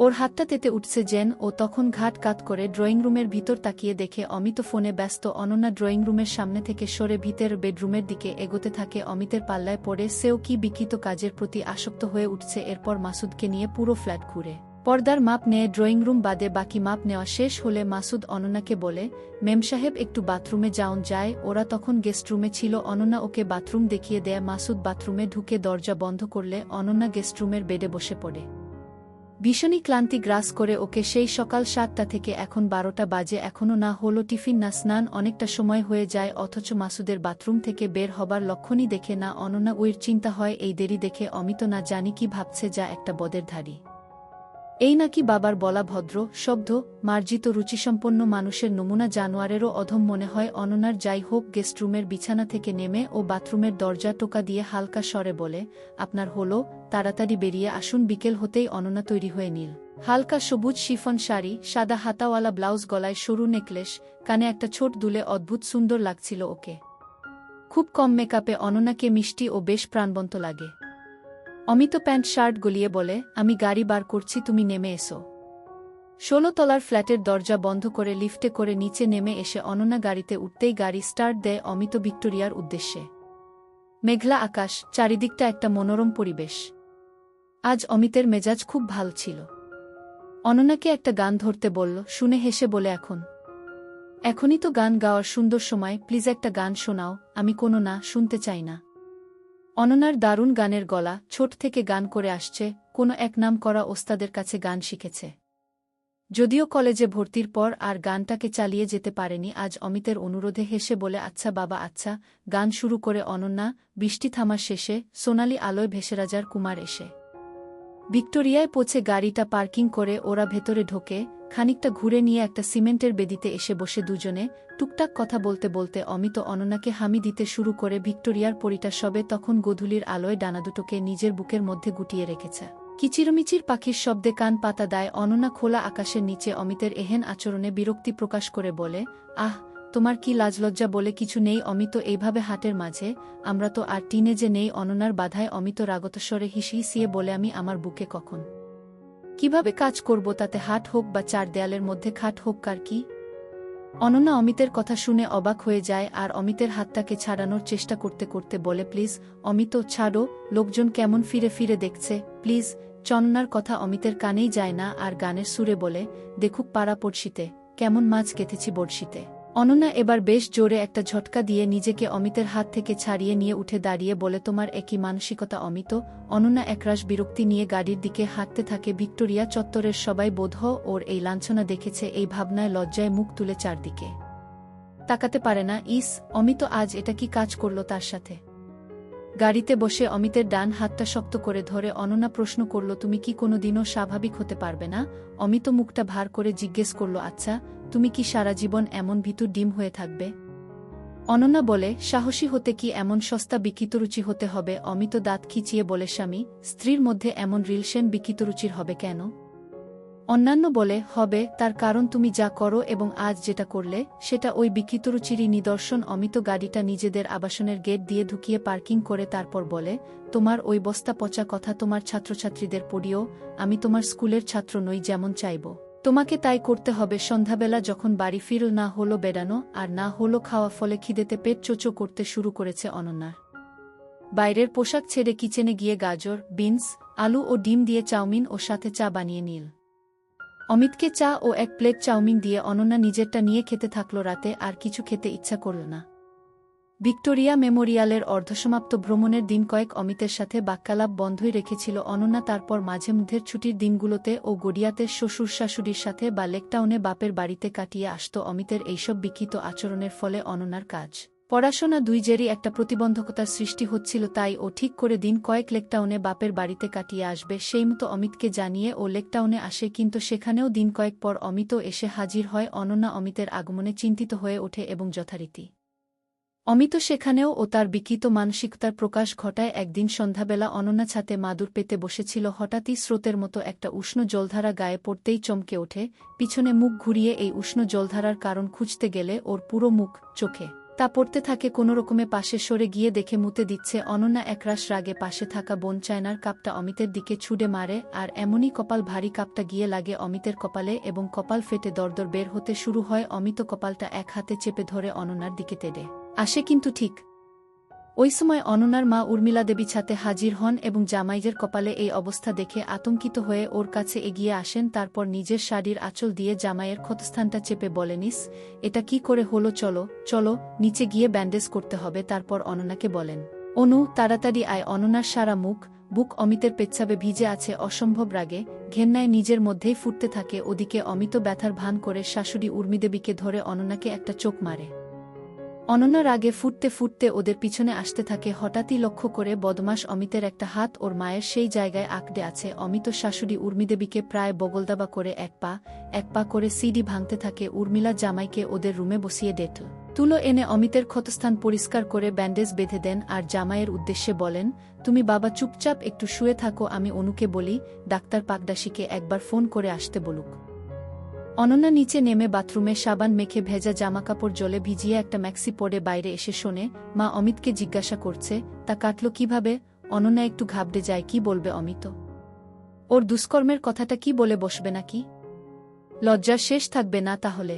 ওর হাতটা তেতে উঠছে যেন। ও তখন ঘাট কাত করে ড্রয়িং রুমের ভিতর তাকিয়ে দেখে অমিত ফোনে ব্যস্ত। অনন্যা ড্রয়িং রুমের সামনে থেকে সরে ভিতর বেডরুমের দিকে এগোতে থাকে। অমিতের পাল্লায় পড়ে সেও কি বিকৃত কাজের প্রতি আসক্ত হয়ে উঠছে। এরপর মাসুদকে নিয়ে পুরো ফ্ল্যাট ঘুরে পর্দার মাপ নেয়। ড্রয়িং রুম বাদে বাকি মাপ নেওয়া শেষ হলে মাসুদ অনন্যাকে বলে, মেম সাহেব একটু বাথরুমে যাওন যায়। ওরা তখন গেস্ট রুমে ছিল। অনন্যা ওকে বাথরুম দেখিয়ে দেয়। মাসুদ বাথরুমে ঢুকে দরজা বন্ধ করলে অনন্যা গেস্টরুমের বেডে বসে পড়ে। ভীষণই ক্লান্তি গ্রাস করে ওকে। সেই সকাল 7টা থেকে এখন 12টা বাজে, এখনও না হলো টিফিন না স্নান। অনেকটা সময় হয়ে যায়, অথচ মাসুদের বাথরুম থেকে বের হবার লক্ষণই দেখে না অনন্যা। ওর চিন্তা হয় এই দেরি দেখে অমিত না জানি কি ভাবছে, যা একটা বদের ধারী। এই নাকি বাবার বলা ভদ্র, শব্দ, মার্জিত, রুচিসম্পন্ন মানুষের নমুনা জানোয়ারেরও অধম মনে হয় অনন্যার। যাই হোক, গেস্টরুমের বিছানা থেকে নেমে ও বাথরুমের দরজা টোকা দিয়ে হালকা স্বরে বলে, আপনার হলো, তাড়াতাড়ি বেরিয়ে আসুন। বিকেল হতেই অনন্যা তৈরি হয়ে নীল হালকা সবুজ শিফন শাড়ি, সাদা হাতাওয়ালা ব্লাউজ, গলায় সরু নেকলেস, কানে একটা ছোট দুলে, অদ্ভুত সুন্দর লাগছিল ওকে। খুব কম মেকআপে অনন্যাকে মিষ্টি ও বেশ প্রাণবন্ত লাগে। অমিত প্যান্ট শার্ট গলিয়ে বলে, আমি গাড়ি বার করছি, তুমি নেমে এসো। 16 তলার ফ্ল্যাটের দরজা বন্ধ করে লিফটে করে নিচে নেমে এসে অনন্যা গাড়িতে উঠতেই গাড়ি স্টার্ট দেয় অমিত ভিক্টোরিয়ার উদ্দেশ্যে। মেঘলা আকাশ, চারিদিকটা একটা মনোরম পরিবেশ। আজ অমিতের মেজাজ খুব ভালো ছিল। অনন্যাকে একটা গান ধরতে বলল, শুনে হেসে বলে, এখনই তো গান গাওয়ার সুন্দর সময়, প্লিজ একটা গান শোনাও। আমি কোনো না শুনতে চাই না। অনন্যার দারুণ গানের গলা, ছোট থেকে গান করে আসছে, কোনো এক নাম করা ওস্তাদের কাছে গান শিখেছে। যদিও কলেজে ভর্তির পর আর গানটাকে চালিয়ে যেতে পারেনি, আজ অমিতের অনুরোধে হেসে বলে আচ্ছা বাবা আচ্ছা গান শুরু করে অনন্যা। বৃষ্টি থামার শেষে সোনালি আলোয় ভেসে রাজার কুমার এসে ভিক্টোরিয়ায় পৌঁছে গাড়িটা পার্কিং করে ওরা ভেতরে ঢোকে। খানিকটা ঘুরে নিয়ে একটা সিমেন্টের বেদিতে এসে বসে দুজনে টুকটাক কথা বলতে বলতে অমিত অনন্যাকে হামি দিতে শুরু করে। ভিক্টোরিয়ার পরিটা সবে তখন গোধূলির আলোয় ডানা দুটোকে নিজের বুকের মধ্যে গুটিয়ে রেখেছে। কিচিরমিচির পাখির শব্দে কান পাতা দেয় অনন্যা। খোলা আকাশের নিচে অমিতের এহেন আচরণে বিরক্তি প্রকাশ করে বলে, আহ তোমার কি লাজলজ্জা বলে কিছু নেই? অমিত এইভাবে হাটের মাঝে, আমরা তো আর টিনেজে নেই। অনন্যার বাধায় অমিত রাগতস্বরে হিসিয়ে বলে, আমি আমার বুকে কখন কিভাবে কাজ করব, তাতে হাট হোক বা চার দেয়ালের মধ্যে খাট হোক কার কি? অনন্যা অমিতের কথা শুনে অবাক হয়ে যায় আর অমিতের হাতটাকে ছাড়ানোর চেষ্টা করতে করতে বলে, প্লিজ অমিত ছাড়ো, লোকজন কেমন ফিরে ফিরে দেখছে প্লিজ। অনন্যার কথা অমিতের কানেই যায় না আর গানের সুরে বলে, দেখুক পাড়া পড়শিতে কেমন মাছ গেঁথেছি বড়শিতে। অনন্যা এবার বেশ জোরে একটা ঝটকা দিয়ে নিজেকে অমিতের হাত থেকে ছাড়িয়ে নিয়ে উঠে দাঁড়িয়ে বলে, তোমার একই মানসিকতা অমিত? অনন্যা একরাশ বিরক্তি নিয়ে গাড়ির দিকে হাঁটতে থাকে। ভিক্টোরিয়া চত্বরের সবাই বোধহয় ওর এই লাঞ্ছনা দেখেছে। এই ভাবনায় লজ্জায় মুখ তুলে চারদিকে তাকাতে পারে না। ইস, অমিত আজ এটা কি কাজ করল তার সাথে? গাড়িতে বসে অমিতের ডান হাতটা শক্ত করে ধরে অনন্যা প্রশ্ন করল, তুমি কি কোনোদিনও স্বাভাবিক হতে পারবে না? অমিত মুখটা ভার করে জিজ্ঞেস করল, আচ্ছা তুমি কি সারা জীবন এমন ভীতুর ডিম হয়ে থাকবে? অনন্যা বলে, সাহসী হতে কি এমন সস্তা বিকৃতরুচি হতে হবে? অমিত দাঁত খিচিয়ে বলে, স্বামী স্ত্রীর মধ্যে এমন রিলেশন বিকৃতরুচির হবে কেন? অন্যান্য বলে, হবে, তার কারণ তুমি যা করো এবং আজ যেটা করলে সেটা ওই বিকৃতরুচিরই নিদর্শন। অমিত গাড়িটা নিজেদের আবাসনের গেট দিয়ে ঢুকিয়ে পার্কিং করে তারপর বলে, তোমার ওই বস্তা পচা কথা তোমার ছাত্রছাত্রীদের পড়িও, আমি তোমার স্কুলের ছাত্র নই, যেমন চাইব তোমাকে তাই করতে হবে। সন্ধ্যাবেলা যখন বাড়ি ফিরল, না হলো বেড়ানো আর না হলো খাওয়া, ফলে খিদেতে পেট চোচো করতে শুরু করেছে অনন্যার। বাইরের পোশাক ছেড়ে কিচেনে গিয়ে গাজর, বিনস, আলু ও ডিম দিয়ে চাউমিন ও সাথে চা বানিয়ে নিল। অমিতকে চা ও এক প্লেট চাউমিন দিয়ে অনন্যা নিজেরটা নিয়ে খেতে থাকল। রাতে আর কিছু খেতে ইচ্ছা করল না। ভিক্টোরিয়া মেমোরিয়ালের অর্ধসমাপ্ত ভ্রমণের দিন কয়েক অমিতের সাথে বাক্যালাপ বন্ধই রেখেছিল অনন্যা। তারপর মাঝে মধ্যে ছুটির দিনগুলোতে ও গড়িয়াতে শ্বশুর শাশুড়ির সাথে বা লেকটাউনে বাপের বাড়িতে কাটিয়ে আসত। অমিতের এইসব বিকৃত আচরণের ফলে অনন্যার কাজ পড়াশোনা দুইজেরই একটা প্রতিবন্ধকতার সৃষ্টি হচ্ছিল। তাই ও ঠিক করে দিন কয়েক লেকটাউনে বাপের বাড়িতে কাটিয়ে আসবে। সেইমতো অমিতকে জানিয়ে ও লেকটাউনে আসে, কিন্তু সেখানেও দিন কয়েক পর অমিতও এসে হাজির হয়। অনন্যা অমিতের আগমনে চিন্তিত হয়ে ওঠে এবং যথারীতি অমিত সেখানেও ও তার বিকৃত মানসিকতার প্রকাশ ঘটায়। একদিন সন্ধ্যাবেলা অনন্যা ছাতে মাদুর পেতে বসেছিল। হঠাৎই স্রোতের মতো একটা উষ্ণ জলধারা গায়ে পড়তেই চমকে ওঠে। পিছনে মুখ ঘুরিয়ে এই উষ্ণ জলধারার কারণ খুঁজতে গেলে ওর পুরো মুখ চোখে তা পড়তে থাকে। কোনোরকমে পাশে সরে গিয়ে দেখে মুতে দিচ্ছে। অনন্যা একরাশ রাগে পাশে থাকা বোন চায়নার কাপটা অমিতের দিকে ছুড়ে মারে আর এমনই কপাল ভারী কাপটা গিয়ে লাগে অমিতের কপালে এবং কপাল ফেটে দরদর বের হতে শুরু হয়। অমিত কপালটা এক হাতে চেপে ধরে অনন্যার দিকে তেড়ে আসে, কিন্তু ঠিক ওই সময় অনন্যার মা উর্মিলা দেবী ছাতে হাজির হন এবং জামাইয়ের কপালে এই অবস্থা দেখে আতঙ্কিত হয়ে ওর কাছে এগিয়ে আসেন। তারপর নিজের শাড়ির আঁচল দিয়ে জামাইয়ের ক্ষতস্থানটা চেপে বলেনিস, এটা কি করে হলো? চলো চলো নিচে গিয়ে ব্যান্ডেজ করতে হবে। তারপর অনন্যাকে বলেন, অনু তাড়াতাড়ি আয়। অনন্যার সারা বুক অমিতের পেচ্ছাবে ভিজে আছে। অসম্ভব রাগে ঘেন্নায় নিজের মধ্যেই ফুটতে থাকে। ওদিকে অমিত ব্যথার ভান করে শাশুড়ি উর্মিদেবীকে ধরে অনন্যাকে একটা চোখ মারে। অনন্যা রাগে ফুটতে ফুটতে ওদের পিছনে আসতে থাকে। হঠাৎই লক্ষ্য করে বদমাশ অমিতের একটা হাত ওর মায়ের সেই জায়গায় আঁকড়ে আছে। অমিত শাশুড়ি উর্মিদেবীকে প্রায় বগলদাবা করে এক পা করে সিডি ভাঙতে থাকে। উর্মিলা জামাইকে ওদের রুমে বসিয়ে তুলো এনে অমিতের ক্ষতস্থান পরিষ্কার করে ব্যান্ডেজ বেঁধে দেন আর জামাইয়ের উদ্দেশ্যে বলেন, তুমি বাবা চুপচাপ একটু শুয়ে থাকো, আমি অনুকে বলি ডাক্তার পাকদাসিকে একবার ফোন করে আসতে বলুক। অনন্যা নিচে নেমে বাথরুমে সাবান মেখে ভেজা জামাকাপড় জলে ভিজিয়ে একটা ম্যাক্সি পরে বাইরে এসে শোনে মা অমিতকে জিজ্ঞাসা করছে, তা কাটল কিভাবে? অনন্যা একটু ঘাবড়ে যায়। কি বলবে অমিত? ওর দুষ্কর্মের কথাটা কি বলে বসবে নাকি? লজ্জার শেষ থাকবে না তাহলে?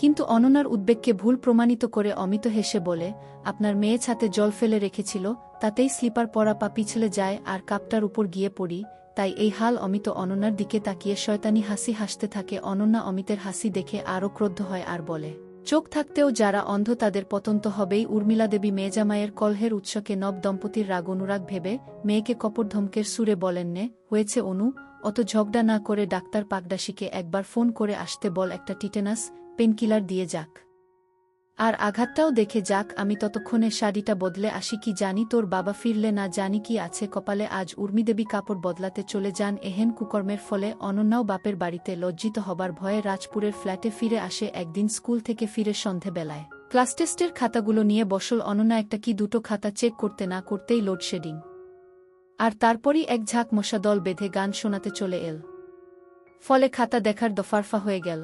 কিন্তু অনন্যার উদ্বেগকে ভুল প্রমাণিত করে অমিত হেসে বলে, আপনার মেয়ে ছাতে জল ফেলে রেখেছিল, তাতেই স্লিপার পরা পা পিছলে যায় আর কাপটার উপর গিয়ে পড়ি, তাই এই হাল। অমিত অনন্যার দিকে তাকিয়ে শয়তানি হাসি হাসতে থাকে। অনন্যা অমিতের হাসি দেখে আরও ক্রুদ্ধ হয় আর বলে, চোখ থাকতেও যারা অন্ধ তাদের পতন তো হবেই। উর্মিলা দেবী মেয়েজামাইয়ের কলহের উৎসকে নব দম্পতির রাগ অনুরাগ ভেবে মেয়েকে কপট ধমকের সুরে বলেন, নে হয়েছে অনু, অত ঝগড়া না করে ডাক্তার পাকদাসিকে একবার ফোন করে আসতে বল, একটা টিটেনাস পেনকিলার দিয়ে যাক, আর আঘাতটাও দেখে যাক। আমি ততক্ষণে শাড়িটা বদলে আসি। কি জানি তোর বাবা ফিরলে না জানি কি আছে কপালে। আজ উর্মিদেবী কাপড় বদলাতে চলে যান। এহেন কুকর্মের ফলে অনন্যাও বাপের বাড়িতে লজ্জিত হবার ভয়ে রাজপুরের ফ্ল্যাটে ফিরে আসে। একদিন স্কুল থেকে ফিরে সন্ধেবেলায় ক্লাস টেস্টের খাতাগুলো নিয়ে বসল অনন্যা। একটা কি দুটো খাতা চেক করতে না করতেই লোডশেডিং, আর তারপরই এক ঝাঁক মশা দল বেঁধে গান শোনাতে চলে এল। ফলে খাতা দেখার দফারফা হয়ে গেল।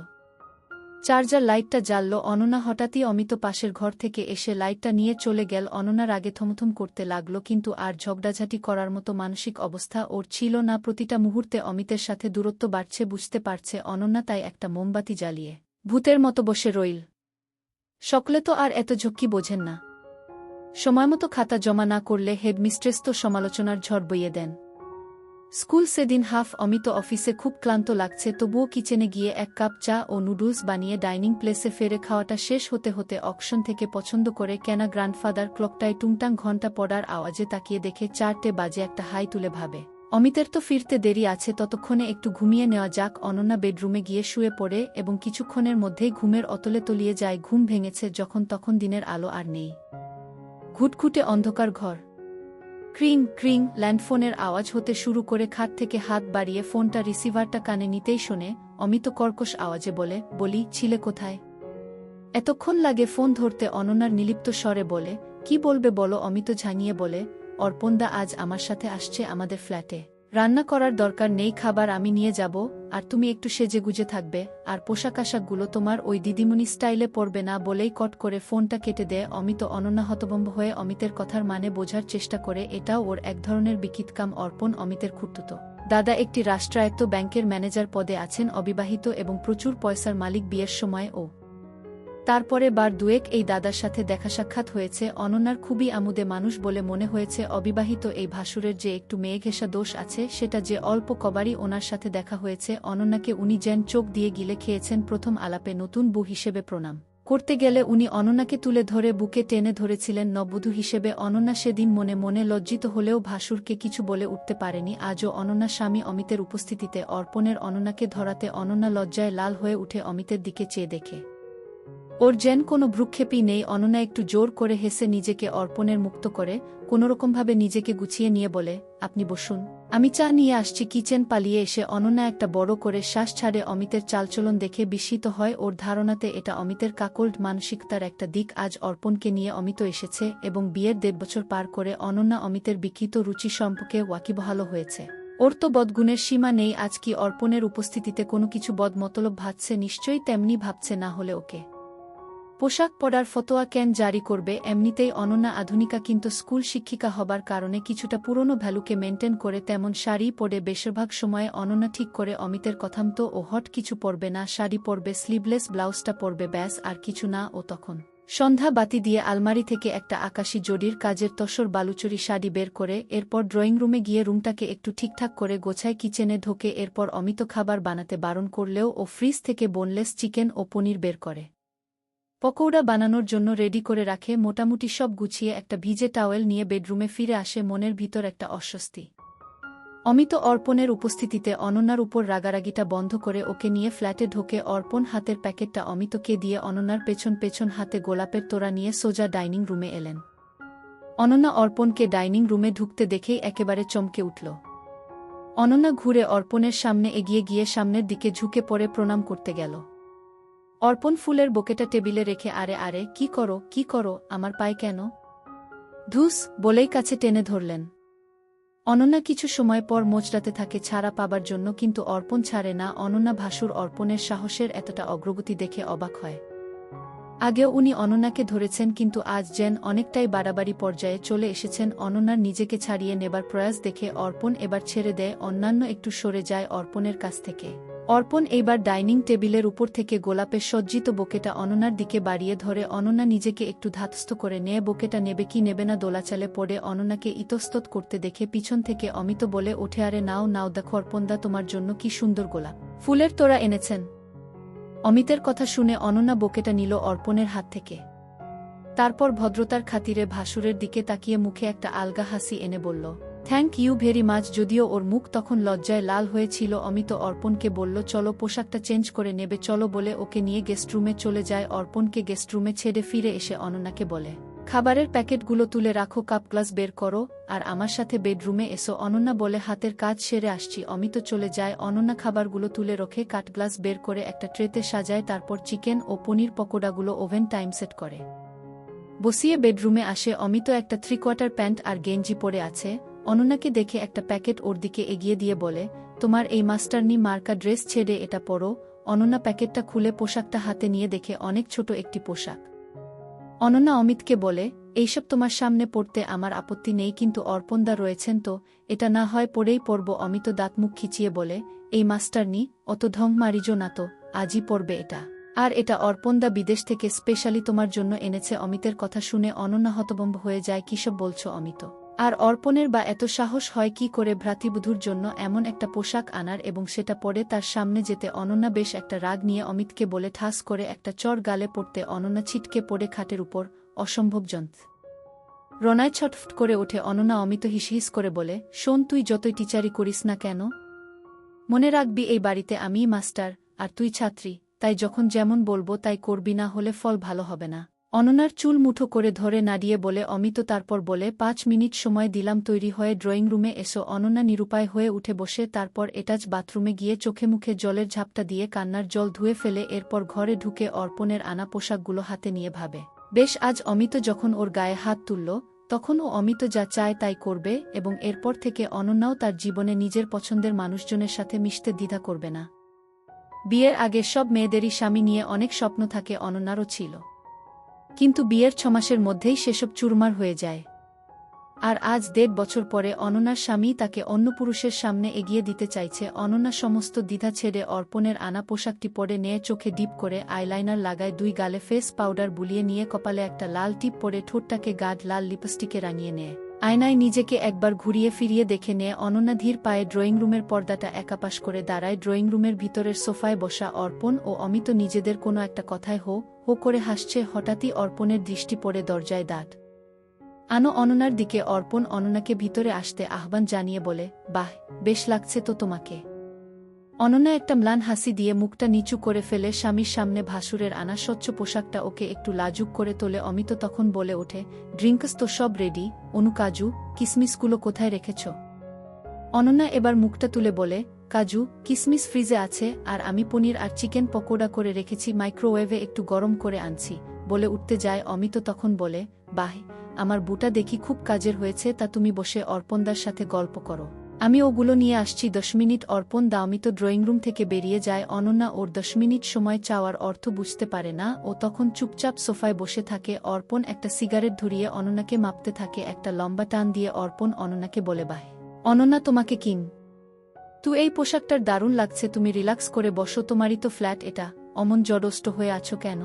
চার্জার লাইটটা জ্বালল। অনন্যা হঠাৎই অমিত পাশের ঘর থেকে এসে লাইটটা নিয়ে চলে গেল। অনন্যার আগে থমথম করতে লাগল, কিন্তু আর ঝগড়াঝাটি করার মতো মানসিক অবস্থা ওর ছিল না। প্রতিটা মুহূর্তে অমিতের সাথে দূরত্ব বাড়ছে বুঝতে পারছে অনন্যা, তাই একটা মোমবাতি জ্বালিয়ে ভূতের মতো বসে রইল। সকলে তো আর এত ঝক্কি বোঝেন না। সময়মতো খাতা জমা না করলে হেডমিস্ট্রেস তো সমালোচনার ঝড় বইয়ে দেন। স্কুল সেদিন হাফ। অমিত অফিসে খুব ক্লান্ত লাগছে, তবুও কিচেনে গিয়ে এক কাপ চা ও নুডলস বানিয়ে ডাইনিং প্লেসে ফেরে খাওয়াটা শেষ হতে হতে অকশন থেকে পছন্দ করে কেনা গ্র্যান্ডফাদার ক্লকটায় টুংটাং ঘণ্টা পড়ার আওয়াজে তাকিয়ে দেখে 4টে বাজে। একটা হাই তুলে ভাবে অমিতের তো ফিরতে দেরি আছে, ততক্ষণে একটু ঘুমিয়ে নেওয়া যাক। অনন্যা বেডরুমে গিয়ে শুয়ে পড়ে এবং কিছুক্ষণের মধ্যেই ঘুমের অতলে তলিয়ে যায়। ঘুম ভেঙেছে যখন তখন দিনের আলো আর নেই। ঘুটঘুটে অন্ধকার ঘর। ক্রিং ক্রিং ল্যান্ডফোনের আওয়াজ হতে শুরু করে খাট থেকে হাত বাড়িয়ে ফোনটা রিসিভারটা কানে নিতেই শোনে অমিত কর্কশ আওয়াজে বলি ছিলে কোথায়? এতক্ষণ লাগে ফোন ধরতে। অনন্যার নিলিপ্ত স্বরে বলে, কি বলবে বলো? অমিত ঝাঙিয়ে বলে, অর্পণদা আজ আমার সাথে আসছে আমাদের ফ্ল্যাটে। রান্না করার দরকার নেই, খাবার আমি নিয়ে যাব, আর তুমি একটু সেজেগুজে থাকবে, আর পোশাক আশাকগুলো তোমার ওই দিদিমণি স্টাইলে পরবে না। বলেই কট করে ফোনটা কেটে দেয় অমিত। অনন্যা হতভম্ব হয়ে অমিতের কথার মানে বোঝার চেষ্টা করে। এটাও ওর এক ধরনের বিকিতকাম। অর্পণ অমিতের খুঁড়তুতো দাদা, একটি রাষ্ট্রায়ত্ত ব্যাংকের ম্যানেজার পদে আছেন, অবিবাহিত এবং প্রচুর পয়সার মালিক। বিয়ের সময় ও তারপরে বার দুয়েক এই দাদার সাথে দেখা সাক্ষাৎ হয়েছে। অনন্যার খুবই আমোদে মানুষ বলে মনে হয়েছে। অবিবাহিত এই ভাসুরের যে একটু মেয়েঘেঁষা দোষ আছে, সেটা যে অল্প কবারই ওনার সাথে দেখা হয়েছে। অনন্যাকে উনি যেন চোখ দিয়ে গিলে খেয়েছেন। প্রথম আলাপে নতুন বউ হিসেবে প্রণাম করতে গেলে উনি অনন্যাকে তুলে ধরে বুকে টেনে ধরেছিলেন নববধূ হিসেবে। অনন্যা সেদিন মনে মনে লজ্জিত হলেও ভাসুরকে কিছু বলে উঠতে পারেনি। আজও অনন্যার স্বামী অমিতের উপস্থিতিতে অর্পণের অনন্যাকে ধরাতে অনন্যা লজ্জায় লাল হয়ে উঠে অমিতের দিকে চেয়ে দেখে ওর যেন কোনো ভ্রুক্ষেপই নেই। অনন্যা একটু জোর করে হেসে নিজেকে অর্পণের মুক্ত করে কোনোরকমভাবে নিজেকে গুছিয়ে নিয়ে বলে, আপনি বসুন, আমি চা নিয়ে আসছি। কিচেন পালিয়ে এসে অনন্যা একটা বড় করে শ্বাস ছাড়ে। অমিতের চালচলন দেখে বিস্মিত হয়। ওর ধারণাতে এটা অমিতের কাকল্ড মানসিকতার একটা দিক। আজ অর্পণকে নিয়ে অমিত এসেছে এবং বিয়ের 1.5 বছর পার করে অনন্যা অমিতের বিকৃত রুচি সম্পর্কে ওয়াকিবহাল হয়েছে। ওর তো বদগুণের সীমা নেই। আজ কি অর্পণের উপস্থিতিতে কোনো কিছু বদমতলব ভাবছে? নিশ্চয়ই তেমনি ভাবছে, না হলে ওকে পোশাক পরার ফতোয়া কেন জারি করবে? এমনিতেই অনন্যা আধুনিকা, কিন্তু স্কুল শিক্ষিকা হবার কারণে কিছুটা পুরনো ভ্যালুকে মেনটেন করে তেমন শাড়ি পরে বেশিরভাগ সময়ে অনন্যা ঠিক করে অমিতের কথামতো ও হট কিছু পরবে না। শাড়ি পরবে, স্লিভলেস ব্লাউজটা পরবে, ব্যাস, আর কিছু না। ও তখন সন্ধ্যা বাতি দিয়ে আলমারি থেকে একটা আকাশি জরির কাজের তসর বালুচরি শাড়ি বের করে এরপর ড্রয়িং রুমে গিয়ে রুমটাকে একটু ঠিকঠাক করে গোছায়। কিচেনে ঢোকে। এরপর অমিত খাবার বানাতে বারণ করলেও ও ফ্রিজ থেকে বোনলেস চিকেন ও পনির বের করে পকৌড়া বানানোর জন্য রেডি করে রাখে। মোটামুটি সব গুছিয়ে একটা ভিজে টাওয়েল নিয়ে বেডরুমে ফিরে আসে। মনের ভিতর একটা অস্বস্তি। অমিত অর্পণের উপস্থিতিতে অনন্যার উপর রাগারাগিটা বন্ধ করে ওকে নিয়ে ফ্ল্যাটে ঢোকে। অর্পণ হাতের প্যাকেটটা অমিতকে দিয়ে অনন্যার পেছন পেছন হাতে গোলাপের তোড়া নিয়ে সোজা ডাইনিং রুমে এলেন। অনন্যা অর্পণকে ডাইনিং রুমে ঢুকতে দেখেই একেবারে চমকে উঠল। অনন্যা ঘুরে অর্পণের সামনে এগিয়ে গিয়ে সামনের দিকে ঝুঁকে পড়ে প্রণাম করতে গেল। অর্পণ ফুলের বোকেটা টেবিলে রেখে, আরে আরে, কি করো, আমার পায়ে কেন? ধুস, বলেই কাছে টেনে ধরলেন। অনন্যা কিছু সময় পর মোচড়াতে থাকে ছাড়া পাবার জন্য, কিন্তু অর্পণ ছাড়ে না। অনন্যা ভাসুর অর্পণের সাহসের এতটা অগ্রগতি দেখে অবাক হয়। আগেও উনি অনন্যাকে ধরেছেন, কিন্তু আজ যেন অনেকটাই বাড়াবাড়ি পর্যায়ে চলে এসেছেন। অনন্যার নিজেকে ছাড়িয়ে নেবার প্রয়াস দেখে অর্পণ এবার ছেড়ে দেয়। অন্যান্য একটু সরে যায় অর্পণের কাছ থেকে। অর্পণ এইবার ডাইনিং টেবিলের উপর থেকে গোলাপের সজ্জিত বোকেটা অনন্যার দিকে বাড়িয়ে ধরে। অনন্যা নিজেকে একটু ধাতস্থ করে নেয়। বোকেটা নেবে কি নেবে না দোলাচালে পড়ে অনন্যাকে ইতস্তত করতে দেখে পিছন থেকে অমিত বলে ওঠে, আরে নাও নাও, দেখো অর্পণদা তোমার জন্য কি সুন্দর গোলাপ ফুলের তোড়া এনেছেন। অমিতের কথা শুনে অনন্যা বোকেটা নিল অর্পণের হাত থেকে। তারপর ভদ্রতার খাতিরে ভাসুরের দিকে তাকিয়ে মুখে একটা আলগা হাসি এনে বলল, থ্যাংক ইউ ভেরি মাচ। যদিও ওর মুখ তখন লজ্জায় লাল হয়েছিল, অমিত অর্পণকে বলল চলো পোশাকটা চেঞ্জ করে নেবে চলো বলে ওকে নিয়ে গেস্টরুমে চলে যায়। অর্পণকে গেস্টরুমে ছেড়ে ফিরে এসে অনন্যাকে বলে, খাবারের প্যাকেটগুলো তুলে রাখো, কাপ গ্লাস বের করো, আর আমার সাথে বেডরুমে এসো। অনন্যা বলে হাতের কাজ সেরে আসছি। অমিত চলে যায়। অনন্যা খাবারগুলো তুলে রখে, কাট গ্লাস বের করে একটা ট্রেতে সাজায়, তারপর চিকেন ও পনির পকোড়াগুলো ওভেন টাইম সেট করে বসিয়ে বেডরুমে আসে। অমিত একটা 3/4 প্যান্ট আর গেঞ্জি পরে আছে। অনন্যাকে দেখে একটা প্যাকেট ওর দিকে এগিয়ে দিয়ে বলে, তোমার এই মাস্টারনি মার্কা ড্রেস ছেড়ে এটা পরো। অনন্যা প্যাকেটটা খুলে পোশাকটা হাতে নিয়ে দেখে অনেক ছোট একটি পোশাক। অনন্যা অমিতকে বলে, এইসব তোমার সামনে পড়তে আমার আপত্তি নেই, কিন্তু অর্পণদা রয়েছেন তো, এটা না হয় পরেই পরব। অমিত দাঁত মুখ খিচিয়ে বলে, এই মাস্টারনি অত ঢং মারিজো না তো, আজই পরবে এটা। আর এটা অর্পণদা বিদেশ থেকে স্পেশালি তোমার জন্য এনেছে। অমিতের কথা শুনে অনন্যা হতভম্ব হয়ে যায়। কিসব বলছো অমিত? আর অর্পণের বা এত সাহস হয় কি করে ভ্রাতৃবধূর জন্য এমন একটা পোশাক আনার এবং সেটা পরে তার সামনে যেতে? অনন্যা বেশ একটা রাগ নিয়ে অমিতকে বলে ঠাস করে একটা চর গালে পড়তে অনন্যা ছিটকে পড়ে খাটের উপর। অসম্ভব যন্ত্র রনায় ছটফট করে ওঠে। অনন্যা অমিত হিসহিস করে বলে, শোন, তুই যতই টিচারি করিস না কেন, মনে রাখবি এই বাড়িতে আমিই মাস্টার আর তুই ছাত্রী, তাই যখন যেমন বলবো তাই করবি, না হলে ফল ভালো হবে না। অনন্যার চুল মুঠো করে ধরে নাড়িয়ে বলে অমিত, তারপর বলে 5 মিনিট সময় দিলাম, তৈরি হয়ে ড্রয়িং রুমে এসো। অনন্যা নিরুপায় হয়ে উঠে বসে, তারপর এটাচ বাথরুমে গিয়ে চোখে মুখে জলের ঝাপটা দিয়ে কান্নার জল ধুয়ে ফেলে। এরপর ঘরে ঢুকে অর্পণের আনা পোশাকগুলো হাতে নিয়ে ভাবে, বেশ, আজ অমিত যখন ওর গায়ে হাত তুলল তখন ও অমিত যা চায় তাই করবে, এবং এরপর থেকে অনন্যাও তার জীবনে নিজের পছন্দের মানুষজনের সাথে মিশতে দ্বিধা করবে না। বিয়ের আগে সব মেয়েদেরই স্বামী নিয়ে অনেক স্বপ্ন থাকে, অনন্যারও ছিল, কিন্তু বিয়ের 6 মাসের মধ্যেই সেসব চুরমার হয়ে যায়। আর আজ 1.5 বছর পরে অনন্যার স্বামী তাকে অন্য পুরুষের সামনে এগিয়ে দিতে চাইছে। অনন্যা সমস্ত দ্বিধা ছেড়ে অর্পণের আনা পোশাকটি পরে নিয়ে চোখে ডিপ করে আইলাইনার লাগায়, 2 গালে ফেস পাউডার বুলিয়ে নিয়ে কপালে একটা লাল টিপ পরে ঠোঁটটাকে গাঢ় লাল লিপস্টিকে রাঙিয়ে নেয়। আয়নায় নিজেকে একবার ঘুরিয়ে ফিরিয়ে দেখে নিয়ে অনন্যা ধীর পায়ে ড্রয়িং রুমের পর্দাটা একাপাশ করে দাঁড়ায়। ড্রয়িং রুমের ভিতরের সোফায় বসা অর্পণ ও অমিত নিজেদের কোনো একটা কথায় হো হো করে হাসছে। হঠাৎই অর্পণের দৃষ্টি পড়ে দরজায় দাঁত আনো অনন্যার দিকে। অর্পণ অনন্যাকে ভিতরে আসতে আহ্বান জানিয়ে বলে, বাহ, বেশ লাগছে তো তোমাকে। অনন্যা একটা ম্লান হাসি দিয়ে মুখটা নিচু করে ফেলে। স্বামীর সামনে ভাসুরের আনা স্বচ্ছ পোশাকটা ওকে একটু লাজুক করে তোলে। অমিত তখন বলে ওঠে, ড্রিঙ্কস তো সব রেডি, অনু কাজু কিসমিসগুলো কোথায় রেখেছ? অনন্যা এবার মুখটা তুলে বলে, কাজু কিসমিস ফ্রিজে আছে, আর আমি পনির আর চিকেন পকোড়া করে রেখেছি, মাইক্রোওয়েভে একটু গরম করে আনছি বলে উঠতে যায়। অমিত তখন বলে, বাহ, আমার বুটা দেখি খুব কাজের হয়েছে, তা তুমি বসে অর্পণদার সাথে গল্প করো, আমি ওগুলো নিয়ে আসছি। 10 মিনিট। অর্পণ দা অমিত ড্রয়িং রুম থেকে বেরিয়ে যায়। অনন্যা ওর 10 মিনিট সময় চাওয়ার অর্থ বুঝতে পারে না। ও তখন চুপচাপ সোফায় বসে থাকে। অর্পণ একটা সিগারেট ধরিয়ে অনন্যাকে মাপতে থাকে। একটা লম্বা টান দিয়ে অর্পণ অনন্যাকে বলে, বাহ অনন্যা, তোমাকে কিং তুই এই পোশাকটার দারুণ লাগছে, তুমি রিল্যাক্স করে বসো, তোমারই তো ফ্ল্যাট এটা, অমন জড়ষ্ট হয়ে আছো কেন?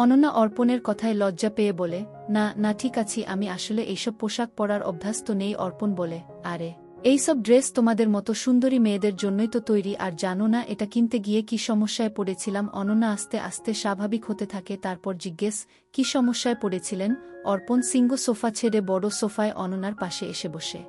অনন্যা অর্পণের কথায় লজ্জা পেয়ে বলে, না না ঠিক আছি, আমি আসলে এইসব পোশাক পরার অভ্যাস তো নেই। অর্পণ বলে, আরে এইসব ড্রেস তোমাদের মতো সুন্দরী মেয়েদের জন্যই তো তৈরি, আর জানো না এটা কিনতে গিয়ে কি সমস্যায় পড়েছিলাম? অনন্যা আস্তে আস্তে স্বাভাবিক হতে থাকে। তারপর জিজ্ঞেস, কি সমস্যায় পড়েছিলেন? অর্পণ সিঙ্গো সোফা ছেড়ে বড় সোফায় অনন্যার পাশে এসে বসে